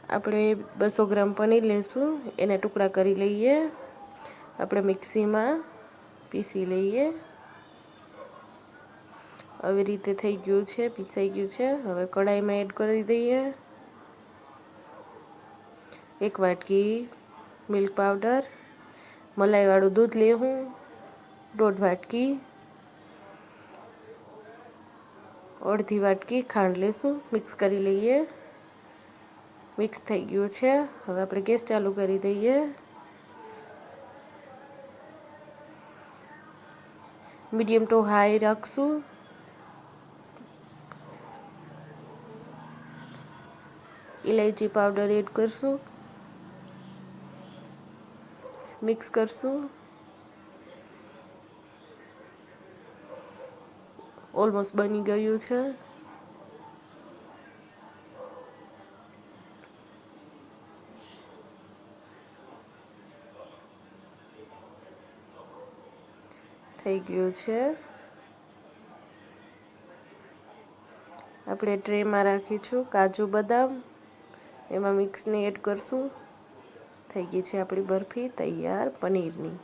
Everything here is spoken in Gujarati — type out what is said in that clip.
આપણે 200 ગ્રામ પનીર લેશું, એના ટુકડા કરી લઈએ. આપણે મિક્સીમાં પીસી લઈએ. આવી રીતે થઈ ગયું છે, પીસાઈ ગયું છે. હવે કઢાઈમાં એડ કરી દઈએ 1 વાટકી મિલ્ક પાવડર, મલાઈવાળું દૂધ લેવું 1/2 વાટકી, અડધી વાટકી ખાંડ લેશું, મિક્સ કરી લઈએ. મિક્સ થઈ ગયું છે. હવે આપણે ગેસ ચાલુ કરી દઈએ. મીડિયમ ટુ હાઈ રાખશું. ઇલાયચી પાવડર એડ કરશું, મિક્સ કરશું. ઓલમોસ્ટ બની ગયું છે. થઈ ગયું છે. આપણે ટ્રેમાં રાખીશું કાજુ બદામ, એમાં મિક્સને એડ કરશું. થઈ ગઈ છે આપણી બરફી તૈયાર પનીરની.